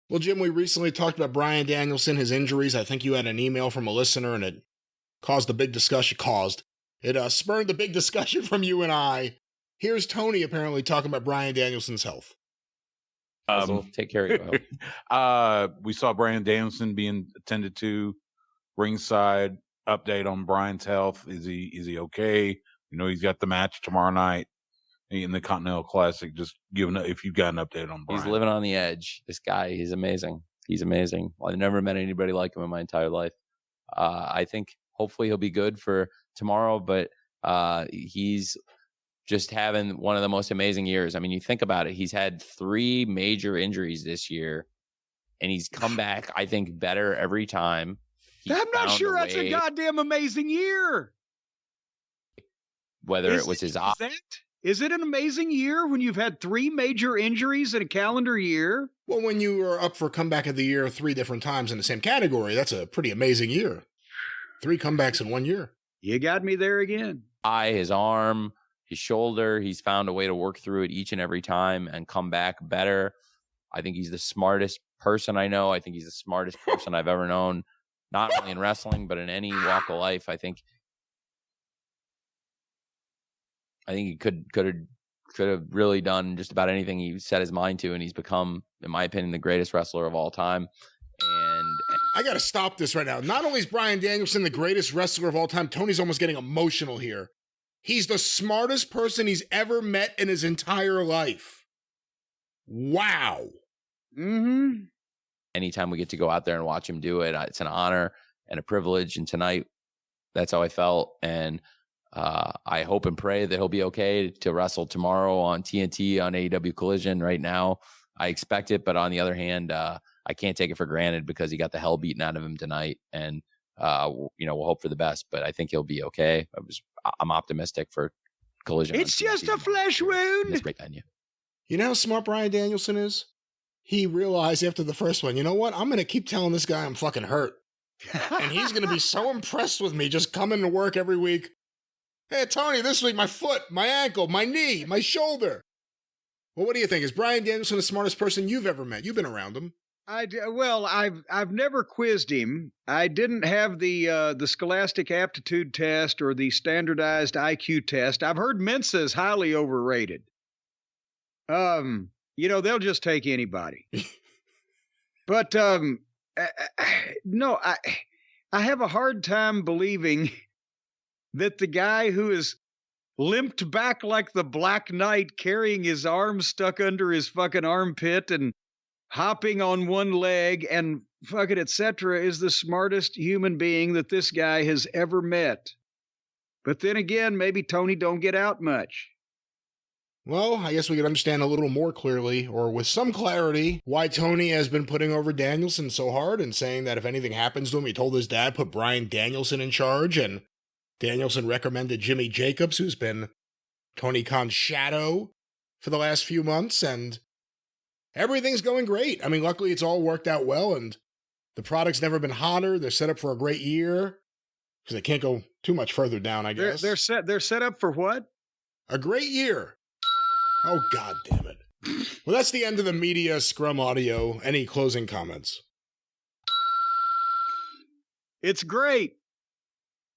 Well, Jim, we recently talked about Bryan Danielson, his injuries. I think you had an email from a listener, and it caused a big discussion. It spurred the big discussion from you and I. Here's Tony apparently talking about Bryan Danielson's health. Take care of your health. We saw Bryan Danielson being attended to ringside. Update on Bryan's health. Is he okay? You know, he's got the match tomorrow night in the Continental Classic. Just giving if you've got an update on Bryan. He's living on the edge. This guy, he's amazing. He's amazing. I've never met anybody like him in my entire life. I think hopefully he'll be good for tomorrow, but he's just having one of the most amazing years. I mean, you think about it. He's had 3 major injuries this year, and he's come back, I think, better every time. I'm not sure that's a goddamn amazing year. Whether it was his eye. Is it an amazing year when you've had 3 major injuries in a calendar year? Well, when you are up for comeback of the year 3 different times in the same category, that's a pretty amazing year. 3 comebacks in 1 year. You got me there again. Eye, his arm, his shoulder. He's found a way to work through it each and every time and come back better. I think he's the smartest person I know. I think he's the smartest person I've ever known. Not only in wrestling, but in any walk of life. I think he could have really done just about anything he set his mind to, and he's become, in my opinion, the greatest wrestler of all time. And I got to stop this right now. Not only is Bryan Danielson the greatest wrestler of all time, Tony's almost getting emotional here. He's the smartest person he's ever met in his entire life. Wow. Mm-hmm. Anytime we get to go out there and watch him do it, it's an honor and a privilege. And tonight, that's how I felt. And I hope and pray that he'll be okay to wrestle tomorrow on TNT on AEW Collision. Right now, I expect it. But on the other hand, I can't take it for granted because he got the hell beaten out of him tonight. And, we'll hope for the best. But I think he'll be okay. I'm optimistic for Collision. It's just a flesh wound. This great venue. You know how smart Bryan Danielson is? He realized after the first one, you know what? I'm going to keep telling this guy I'm fucking hurt. And he's going to be so impressed with me just coming to work every week. Hey, Tony, this week, my foot, my ankle, my knee, my shoulder. Well, what do you think? Is Bryan Danielson the smartest person you've ever met? You've been around him. I've never quizzed him. I didn't have the Scholastic Aptitude Test or the standardized IQ test. I've heard Mensa is highly overrated. They'll just take anybody. But no, I have a hard time believing that the guy who is limped back like the Black Knight, carrying his arm stuck under his fucking armpit and hopping on one leg and fucking etc. is the smartest human being that this guy has ever met. But then again, maybe Tony don't get out much. Well, I guess we could understand a little more clearly, or with some clarity, why Tony has been putting over Danielson so hard and saying that if anything happens to him, he told his dad, put Bryan Danielson in charge, and Danielson recommended Jimmy Jacobs, who's been Tony Khan's shadow for the last few months, and everything's going great. I mean, luckily it's all worked out well, and the product's never been hotter. They're set up for a great year, because they can't go too much further down, I guess. They're set up for what? A great year. Oh, God damn it. Well, that's the end of the media Scrum audio. Any closing comments? It's great.